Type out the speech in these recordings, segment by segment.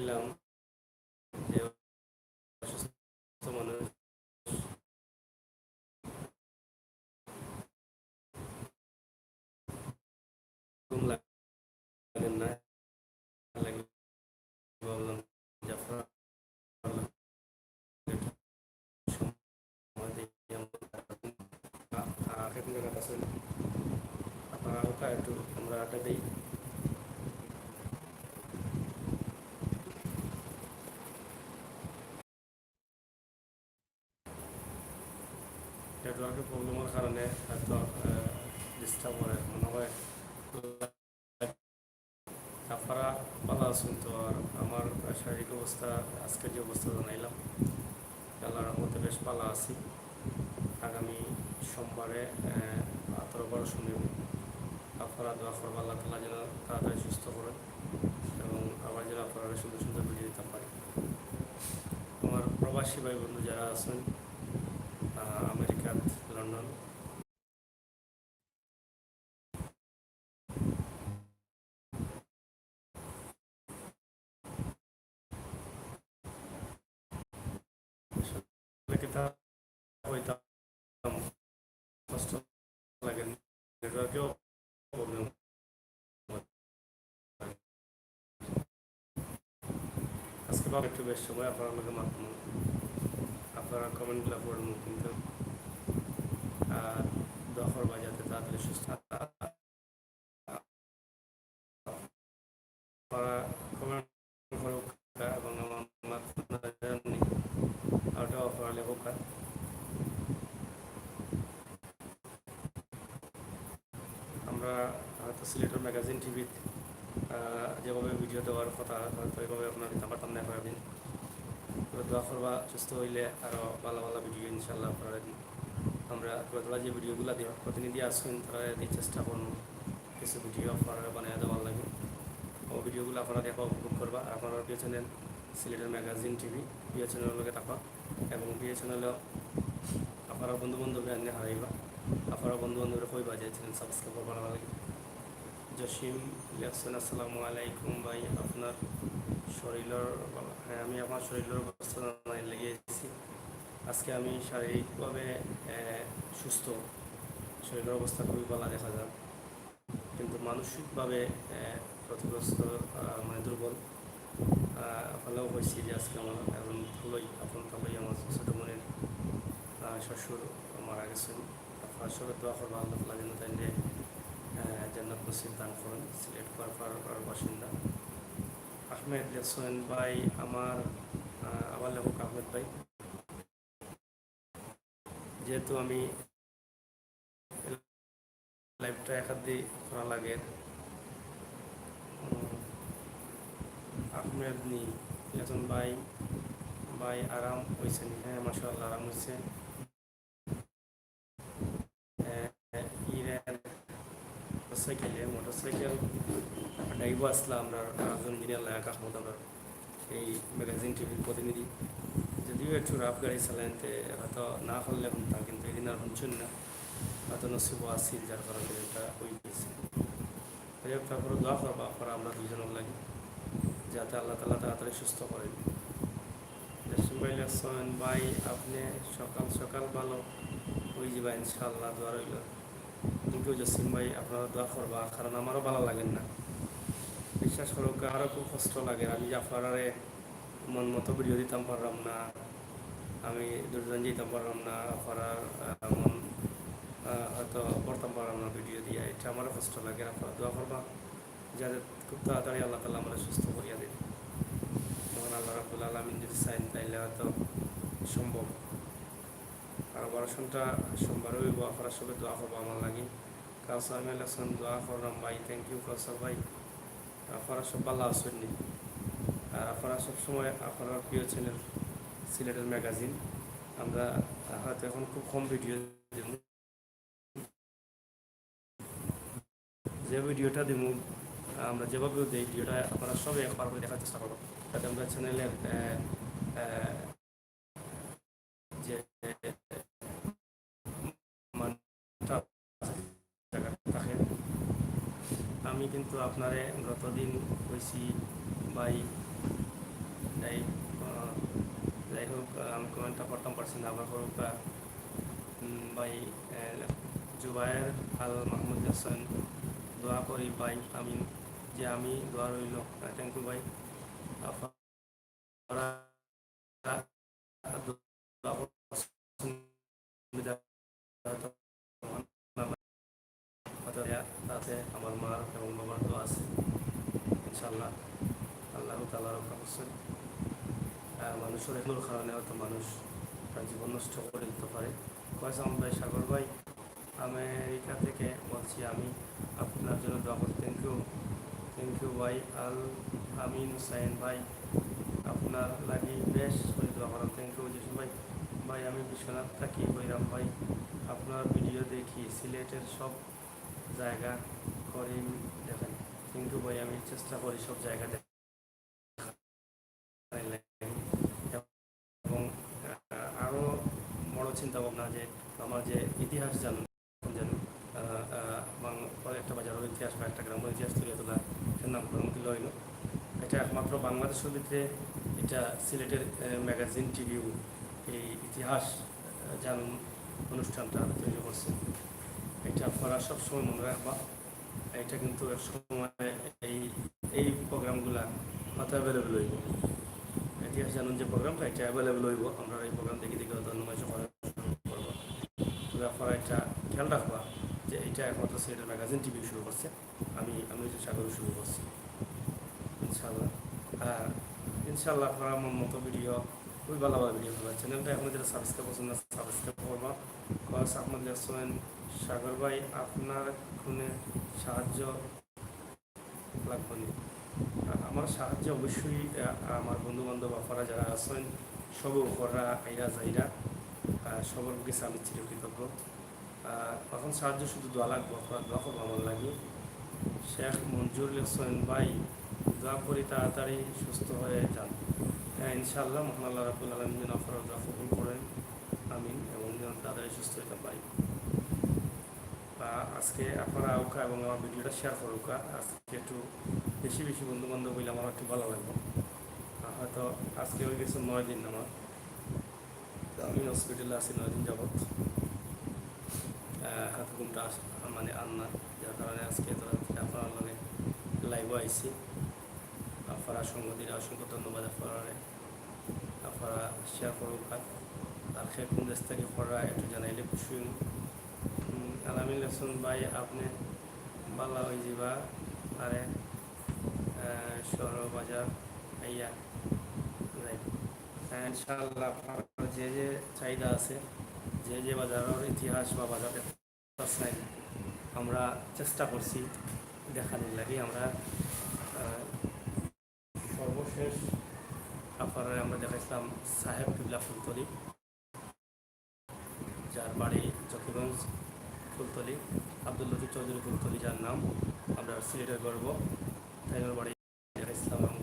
বললাম যে অসুস্থ মানুষ ঘুম লাগে না, লাগে বললাম জাফর সময় দিই আপনার কাছে আপনারা হালকা একটু আমরা আটা দিই। নেটওয়ার্কের প্রবলেমের কারণে হয়তো ডিস্টার্ব করে মনে হয়। আপনারা ভালো আছেন তো? আর আমার শারীরিক অবস্থা আজকের যে অবস্থা জানাইলাম, আল্লাহর রহমতে বেশ ভালো আছি। আগামী সোমবারে 18-12 শুনিব। আপনারা দোয়া করবো আল্লাহ তাআলা যেন তাড়াতাড়ি সুস্থ করেন এবং আবার যেন আপনারা সুন্দর সুন্দর ভিডিও দিতে পারি। আমার প্রবাসী ভাই বন্ধু যারা আছেন আমেরিকা, লন্ডন, হইতাম কষ্ট লাগে, নেটওয়ার্কেও প্রবলেম। আজকে ভাবে একটু বেশ সময় আপনার লোকে মাধ্যম আপনারা কমেন্টগুলো পড়ুন, কিন্তু দখর বা যাতে তাড়াতাড়ি সুস্থ আপনারা কমেন্ট করুক এবং আমার মাধ্যমে ওটাও আপনারা লেখক। আমরা হয়তো সিলেটের ম্যাগাজিন টিভি যেভাবে ভিডিও দেওয়ার কথা হয়তো এভাবে আপনার দিতে পারতাম না কয়েকদিন। দোয়া করবা সুস্থ হইলে আরও ভালো ভালো ভিডিও ইনশাল্লাহ আপনারা দিন। আমরা তোলা যে ভিডিওগুলো দিই প্রতিনিধি আসুন তারা দিয়ে চেষ্টা করুন কিছু ভিডিও আপনারা বানিয়ে দেওয়ার লাগে। ও ভিডিওগুলো আপনারা দেখা উপভোগ করবা। আপনারা প্রিয় চ্যানেল সিলেটের ম্যাগাজিন টিভি প্রিয় চ্যানেলের লগে থাকা এবং প্রিয় চ্যানেলেও আপনারা বন্ধু বান্ধব আনিয়ে হারাইবা। আপনারা বন্ধু বান্ধবের কইবা যে চ্যানেল সাবস্ক্রাইব করবার লাগে। জসিম লেখছেন আসসালামু আলাইকুম ভাই, আপনার শরীরের হ্যাঁ আমি আমার শরীরের অবস্থা জানাই লেগেছি। আজকে আমি শারীরিকভাবে সুস্থ, শরীরের অবস্থা খুবই ভালো দেখা যায়, কিন্তু মানসিকভাবে ক্ষতিগ্রস্ত, মানে দুর্বল হলেও হয়েছি যে আজকে আমার এখন ভালোই আপন ভালোই আমার ছোটো বোনের শ্বশুর মারা গেছেন। আপনার সবাই দোয়া করবো আল্লাহ তাআলা যেন তাইলে জান্নাত নসিব দান করেন। সিলেট কোয়ারপাড়ার বাসিন্দা আহমেদ হোসেন ভাই, আমার লেখক আহমেদ ভাই, যেহেতু আমি লাইভটা এক হাত দিয়ে করা লাগে। আহমেদ নি লেখছেন ভাই, ভাই আরাম হয়েছে নি? হ্যাঁ মাশাআল্লাহ আরাম হয়েছে। ইরেন মোটরসাইকেল ডাইভ আসলাম আমরা ইঞ্জিনিয়ার লায়ক আহমদ, আমরা এই ম্যাগাজিন টিভির প্রতিনিধি। যদিও একটু রাফ গাড়ি চালাইতে হয়তো না হলে শুনতাম, কিন্তু এদিন আর শুনছেন না, হয়তো নসিব আসিল যার কারণে এটা হয়ে গেছে। যাই হোক, তারপরে দোয়া করবা আপনারা আমরা দুজনের লাগে যাতে আল্লাহ তাআলা তাড়াতাড়ি সুস্থ করেন। ভাই লেখছেন ভাই আপনি সকাল সকাল ভালো হয়ে যাবা ইনশাআল্লাহ, দোয়া রইল। কিন্তু জসিম ভাই আপনারা দোয়া করবা, কারণ আমারও ভালো লাগেন না, বিশ্বাস করুক আরও খুব কষ্ট লাগে। আমি যে আপনারা মন মতো ভিডিও দিতাম পারলাম না, আমি দুজন যেতাম পারলাম না, আপনারা মন হয়তো করতাম পারলাম না ভিডিও দিয়ে, এটা আমারও কষ্ট লাগে। আপনারা দোয়া করবা যাতে খুব তাড়াতাড়ি আল্লাহ তাআলা আমরা সুস্থ করিয়া দিন। মহান আল্লাহ রাব্বুল আলামিন যদি চাইন তাইলে হয়তো সম্ভব। আর অপারেশনটা সোমবারে হইব, আপনারা সবাই দোয়া করবো আমার লাগে। কাউসার আহমেদ হাসান দোয়া করলাম ভাই, থ্যাংক ইউ কাউসার ভাই। আপনারা সব ভালো আছেন নি? আর আপনারা সবসময় আপনার প্রিয় চ্যানেল সিলেটের ম্যাগাজিন, আমরা হয়তো এখন খুব কম ভিডিও দিব, যে ভিডিওটা দিব আমরা যেভাবে দিই ভিডিওটা আপনারা সবাই একবার করে দেখার চেষ্টা করবো, যাতে আমরা চ্যানেলের যে মানটা থাকে। আমি কিন্তু আপনারে গতদিন কইছি ভাই যাই যাই হোক আমি কমেন্টটা পড়তাম পারছি না আবার হোক ভাই জুবায়ের আল মাহমুদ হাসান দোয়া করি ভাই আমি যে আমি দোয়া রইল থ্যাংক ইউ ভাই আপনারা দোয়া করছেন তাতে আমার মার এবং বাবার দোয়া আছে ইনশাল্লাহ আল্লাহ তাআলা রক্ষা করছেন। মানুষের এগুলোর কারণে হয়তো মানুষ তার জীবন নষ্ট করে দিতে পারে। কয়েসাম ভাই সাগর ভাই আমেরিকা থেকে বলছি আমি আপনার জন্য দোয়া করি। থ্যাংক ইউ ভাই আল আমিন হুসাইন ভাই আপনার লাগি বেশ করে দোয়া করাম। থ্যাংক ইউ জিসু ভাই ভাই আমি বিশ্বনাথ থাকি হইরাম ভাই আপনার ভিডিও দেখি সিলেটের সব জায়গা করি দেখেন। থ্যাংক ইউ ভাই আমি চেষ্টা করি সব জায়গা এবং আরও বড় চিন্তা ভাবনা যে আমার যে ইতিহাস জানুন একটা বাজারের ইতিহাস বা একটা গ্রামের ইতিহাস তুলে তোলা এটার নাম প্রমুখী লইল। এটা একমাত্র বাংলাদেশের ভিতরে এটা সিলেটের ম্যাগাজিন টিভিও এই ইতিহাস জানুন অনুষ্ঠানটা তৈরি করছে। এটা আপনারা সবসময় মনে রাখবা। এটা কিন্তু এক সময় এই প্রোগ্রামগুলা হয়তো অ্যাভেলেবেল হইব। ইতিহাস জানুন যে প্রোগ্রামটা এটা অ্যাভেলেবেল হইব। আমরা এই প্রোগ্রাম দেখে ধন্যবাদ করা করবো। তবে আপনারা এটা খেয়াল রাখবা যে এটা একমাত্র সিলেটের ম্যাগাজিন টিভি শুরু করছে। আমি সাগর শুরু করছি ইনশাল্লাহ। ইনশাল্লাহ আপনারা আমার মতো ভিডিও খুবই ভালো ভালো ভিডিও করবেন। চ্যানেলটা এখন যেটা সাবস্ক্রাইব করছেন না সাবস্ক্রাইব করবা। কয়েস আহমদ ইয়াসমিন সাগর ভাই আপনার খুনে সাহায্য লাগবে না। আমার সাহায্য অবশ্যই আমার বন্ধু বান্ধব আপনারা যারা আছেন সব ওপররা আইরা যাইরা সবার কাছে আমি চিরকৃতজ্ঞ। এখন সাহায্য শুধু দোয়া লাগবে, আপনার দোয়া করবো আমার লাগে। শেখ মঞ্জুরুল হোসেন ভাই দোয়া করি তাড়াতাড়ি সুস্থ হয়ে যান। হ্যাঁ ইনশাআল্লাহ মহান আল্লাহ রাব্বুল আলামিন যেন আপনারা দোয়া কবুল করেন আমিন এবং যেন তাড়াতাড়ি সুস্থ হইতে পারি। আজকে আপনারা ওকা এবং আমার ভিডিওটা শেয়ার করুকা। আজকে একটু বেশি বেশি বন্ধু বান্ধব হইলে আমার একটু ভালো লাগবে। হয়তো আজকে হয়ে গেছে 9 দিন আমার, আমি হসপিটালে আছি 9 দিন যাবৎ। হাতে ঘুমটা মানে আন্না যার কারণে আজকে আপনার লগে লাইভও আইসি। আপনারা সংগতিরা অসংখ্য ধন্যবাদ। আপনারা শেয়ার করুক আর সে কোন দেশ থেকে পড়া একটু জানাইলে খুশি। আলামিন হাসান ভাই আপনি বালা হয়ে যাবা আরে শহর বাজার আইয়া ইনশাআল্লাহ আপনার যে যে চাহিদা আছে যে বাজারের ইতিহাস বা বাজার চাই আমরা চেষ্টা করছি দেখানোর লাগে। আমরা সর্বশেষ আপনারা আমরা দেখাইছিলাম সাহেব কিবলা ফুলতলি, যার বাড়ি জকিগঞ্জ ফুলতলি, আব্দুল লতিফ চৌধুরী ফুলতলি যার নাম, আমরা সিলেটের গর্ব। তাইনের বাড়ি দেখাইছিলাম এবং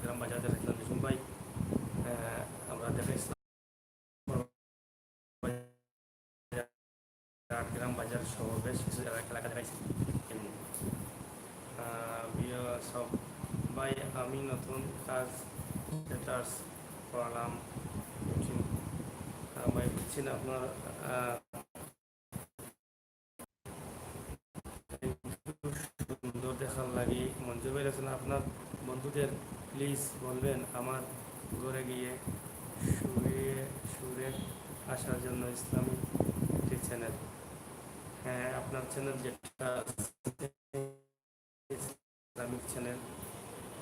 গ্রাম বাজার দেখাইছিলাম বিষ্ণু ভাই। আমরা দেখাইছিলাম গ্রাম বাজার সহ বেশ কিছু জায়গায় এলাকা দেখাইছি সব ভাই। আমি নতুন কাজ সেটার্স করালাম ভাই বুঝছি না আপনার সুন্দর দেখার লাগে। মঞ্জুর ভাই আছেন আপনার বন্ধুদের প্লিজ বলবেন আমার ঘরে গিয়ে সুরে আসার জন্য ইসলামিক একটি চ্যানেল। হ্যাঁ আপনার চ্যানেল যেটা ইসলামিক চ্যানেল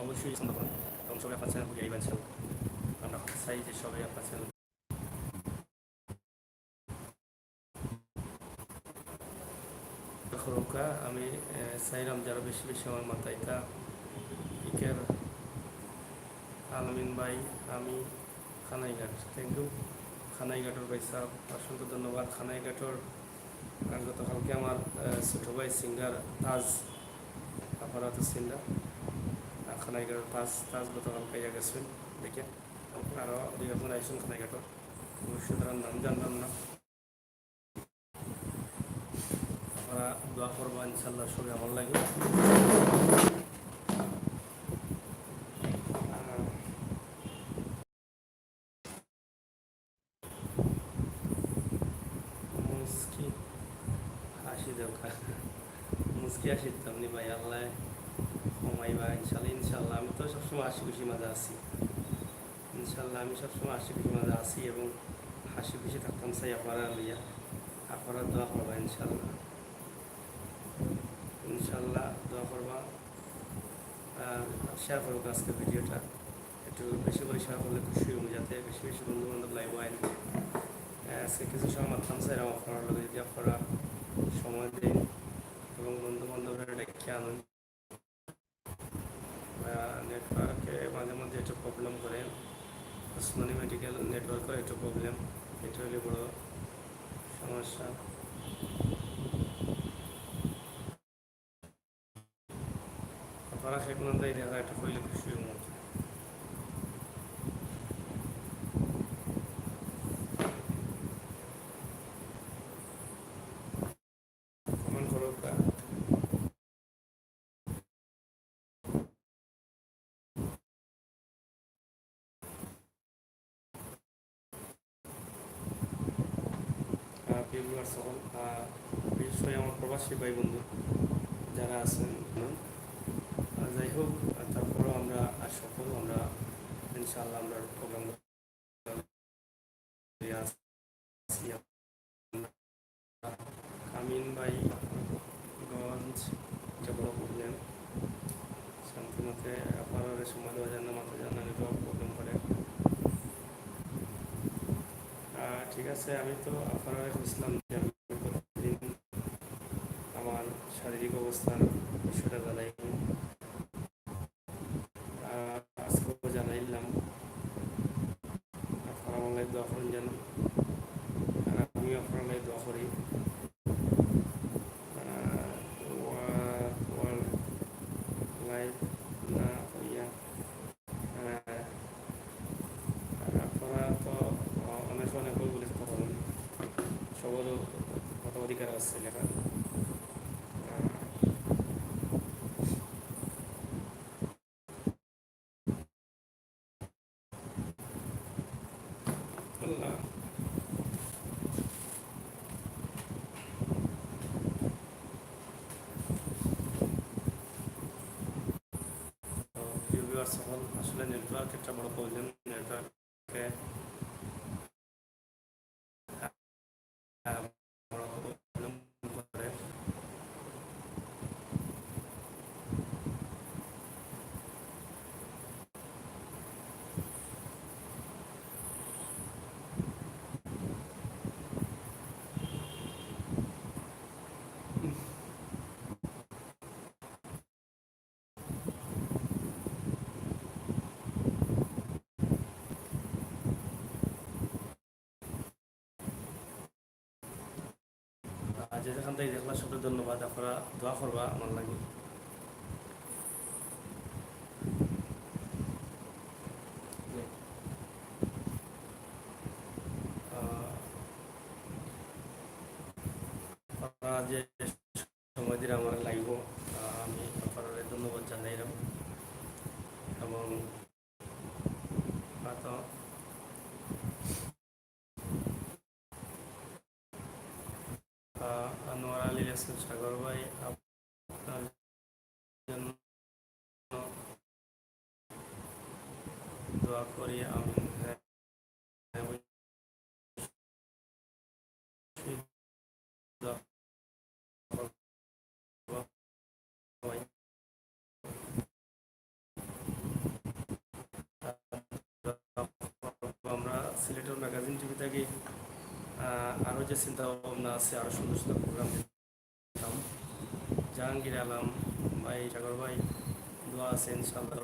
অবশ্যই পছন্দ করুন এবং সবাই আপনার চ্যানেল বুঝে আইবেন। আমরা চাই যে সবাই আপনার চ্যানেল খরকা। আমি চাইলাম যারা বেশি বেশি আমার মাথায় তা ইকের আলমিন ভাই আমি খানাইঘাট। থ্যাংক ইউ খানাইঘাটর ভাই সাহেব অসংখ্য ধন্যবাদ। খানাইঘাটর গতকালকে আমার ছোটো ভাই সিঙ্গার তাজ আপনারা তো সিঙ্গার খানাইঘাটের তাজ গতকালকে ইয়া গেছেন দেখে। আরও দুই একজন আইসুন খানাইঘাটর অবশ্যই তার নাম জানলাম না। আপনারা দোয়া করবো ইনশাল্লাহ সবাই আমার লাগে। মুসকি আসিতাম নি ভাই, আল্লাহ কমাইবা ইনশাল্লাহ। ইনশাল্লাহ আমি তো সবসময় হাসি খুশি মাঝে আছি। ইনশাল্লাহ আমি সবসময় হাসি খুশি মাঝে আছি এবং হাসি খুশি থাকতাম চাই আপনারা লইয়া। আপনারা দোয়া করবা ইনশাল্লাহ। ইনশাল্লাহ দোয়া করবা আর শেয়ার করবো আজকে ভিডিওটা। একটু বেশি করে শেয়ার করলে খুশি হবো, যাতে বেশি বেশি বন্ধু বান্ধব লাইভ হয়। আজকে কিছু সময় মারতাম চাইলাম আপনারা লগে, যদি আপনারা সময় দিন এবং বন্ধু বান্ধবের ডেকে আনুন। নেটওয়ার্কে মাঝে মাঝে একটু প্রবলেম করে, ওসমানী মেডিকেল নেটওয়ার্কের একটু প্রবলেম, এটা হলে বড় সমস্যা। আপনারা সেগুলো দেখা একটা হইলে খুশি হবো। কমেন্ট করো। ভিউয়ার সকল, বিশেষ করে আমার প্রবাসী ভাই বন্ধু যারা আছেন, যাই হোক, তারপরেও আমরা সফল, আমরা ইনশাআল্লাহ আমরা প্রোগ্রাম আছি। কামিন ভাই গঞ্জ, এটা বড় প্রবলেম। শান্তিমতে আপনারা সময় দেওয়া যায় না, মাথা যান না, নেটওয়ার্ক প্রবলেম করে। ঠিক আছে, আমি তো আপনারা বুঝলাম যে আমি প্রতিদিন আমার শারীরিক অবস্থার বিষয়টা জানাই, আজকেও জানাইলাম। আপনারা আমার দোয়া করেন যেন, আর আমিও আপনার দোয়া করি। লাইভ না হইয়া আপনারা তো অনেক অনেক বলে কথা বলেন, সবারও কথা অধিকার আছে লেখা। আল্লাহ ভিউয়ার্স সকল, আসলে নেটওয়ার্ক একটা বড় প্রবলেম। নেটওয়ার্কে বড় প্রবলেম করে। যে যেখান থেকে দেখলাম সবকে ধন্যবাদ। আপনারা দোয়া করবা আমার লাগে। আপনারা যে সময় দিলে আমার লাগব, আমি আপনাদের ধন্যবাদ জানাইলাম। এবং হয়তো আনোয়ার আলী হাসান সাগর ভাই, আপনার জন্য দোয়া করি আমি। আমরা সিলেটের ম্যাগাজিন টিভি থেকে আরও যে চিন্তা ভাবনা আছে, আরও সুন্দর সুন্দর প্রোগ্রাম দিতাম। জাহাঙ্গীর আলম ভাই, সাগর ভাই, দোয়া আছে ইনশাআল্লাহ।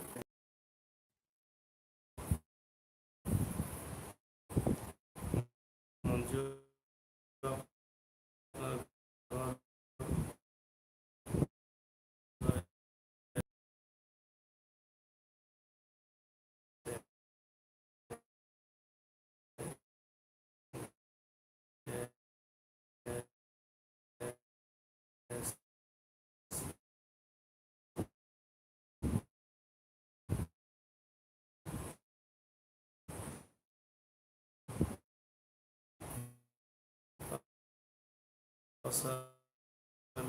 মঞ্জু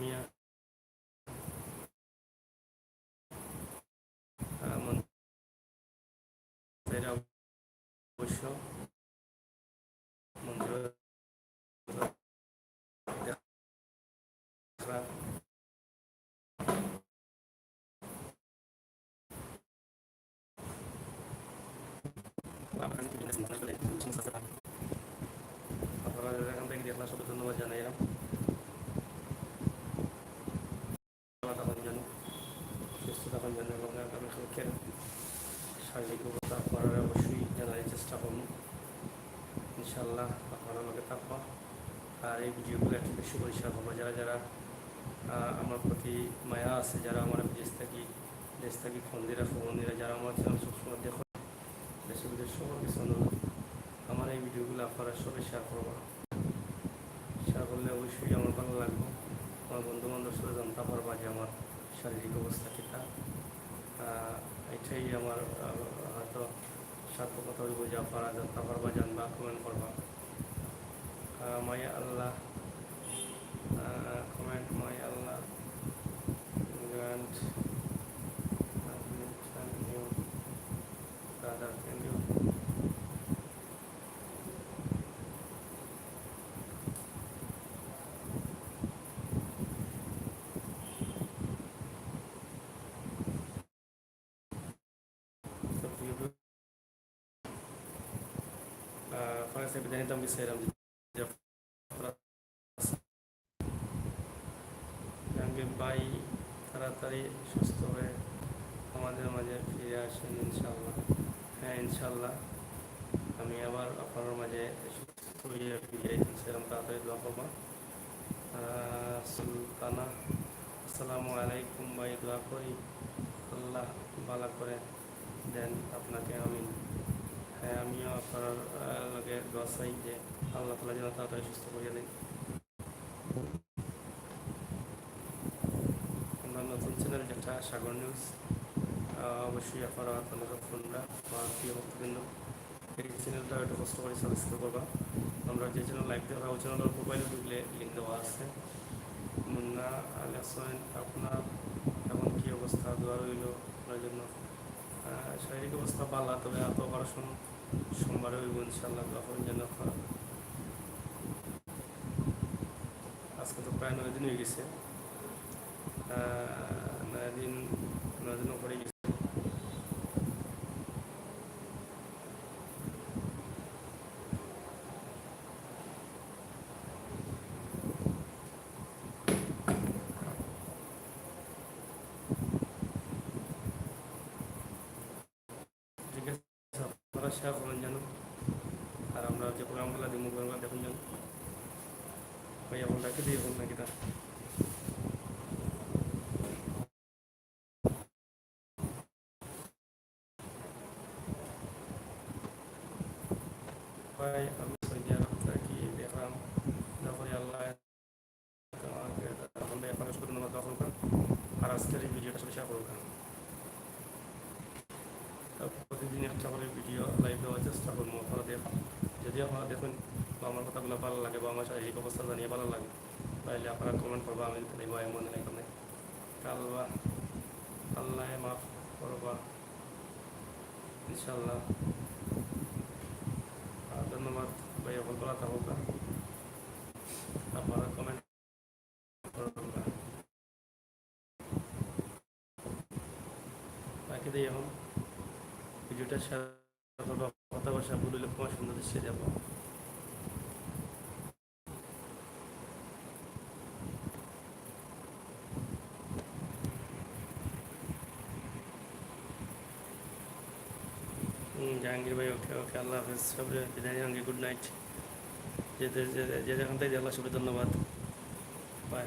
মিয়া মন্ত্রীরা অবশ্য মন্ত্রী আপনারা এখান থেকে দেখলাম সবাই ধন্যবাদ জানাইলাম। থাকুন যেন সুস্থ থাকুন যেন এবং আগামী সুখের শারীরিক অবস্থা আপনারা অবশ্যই জানার চেষ্টা করুন। ইনশাল্লাহ আপনারা আমাকে থাকবো। আর এই ভিডিওগুলো একটু বেশি করে শেয়ার করবো। যারা যারা আমার প্রতি মায়া আছে, যারা আমার দেশ থাকি ফন্দিরা ফবন্দিরা, যারা আমার চ্যানেল সবসময় দেখো, দেশে বিদেশ সবার কিছু অনুরোধ, আমার এই ভিডিওগুলো আপনারা সবাই শেয়ার করবো। শেয়ার করলে অবশ্যই আমার ভালো লাগবে। আমার বন্ধুবান্ধব সাথে জানতে পারবা যে আমার শারীরিক অবস্থা কীটা। এটাই আমার হয়তো সার্থকতা হইব যে আপনারা জানতে পারবা, জানবা, কমেন্ট করবা। May Allah comment, may Allah grant you brother, thank you. saya bertanya tentang bisa yang baik তাড়াতাড়ি সুস্থ হয়ে আমাদের মাঝে ফিরে আসেন ইনশাল্লাহ। হ্যাঁ ইনশাল্লাহ আমি আবার আপনার মাঝে সুস্থ হয়ে ফিরে সেরকম তাড়াতাড়ি দোয়া করবো। সুলতানা আসসালামু আলাইকুম ভাই, দোয়া করি আল্লাহ ভালো করে দেন আপনাকে, আমিন। হ্যাঁ আমিও আপনার লগে দোয়া চাই যে আল্লাহ তাআলা যেন তাড়াতাড়ি সুস্থ করিয়ে দেন। আমরা নতুন চ্যানেল যেটা সাগর নিউজ, অবশ্যই আপনারা আপনাদের ফোনটা বা প্রিয় ভক্তবৃন্দ এই চ্যানেলটা একটু কষ্ট করে সাবস্ক্রাইব করবা। আমরা যে চ্যানেল লাইভ দেওয়া ওই চ্যানেলের মোবাইলে ঢুকলে লিঙ্ক দেওয়া আছে। মুন্না আল হাসান, আপনার এখন কী অবস্থা? দোয়া রইল আপনার জন্য। শারীরিক অবস্থা ভালো, তবে এত অপারেশন সোমবারে হইব ইনশাল্লাহ, তখন যেন আপনার। আজকে তো প্রায় 9 দিন হয়ে গেছে, 9 দিনও পরে গেছে। ঠিক আছে, আপনারা শেয়ার করবেন যেন, আর আমরা যে প্রোগ্রামগুলো দিব প্রোগ্রামগুলো দেখুন যেন। ভাই এখন রাখি দিয়ে এখন নাকি তা ভাই আমি সৌদি আরব থাকি, দেখলাম যখন আল্লাহ এখন ভাই আপনার ধন্যবাদ দখল করেন। আর আজকের এই ভিডিওটা সাথে শেয়ার করবেন। প্রতিদিন একটা করে ভিডিও লাইভ দেওয়ার চেষ্টা করবো। আপনারা দেখুন, যদি আপনারা দেখুন বা আমার কথাগুলো ভালো লাগে বা আমার শারীরিক অবস্থা জানিয়ে ভালো লাগে, তাহলে আপনারা কমেন্ট করবা, আমি দেখবো এমন নাই কোনো কালবা আল্লাহ মাফ করবা ইনশাল্লাহ। ধন্যবাদ ভাই, এখন বলা থাকুক, আপনারা কমেন্ট করবা। বাকি দিয়ে এখন ভিডিওটা শেয়ার করবা, কথা বসা বলিলে তোমার সুন্দর দৃশ্যে যাবো। জাহাঙ্গীর ভাই, ওকে ওকে, আল্লাহ হাফেজ, সবাই বিদায় জাহাঙ্গীর, গুড নাইট। যে যেখান থেকে দেখলা সবাই ধন্যবাদ, বাই।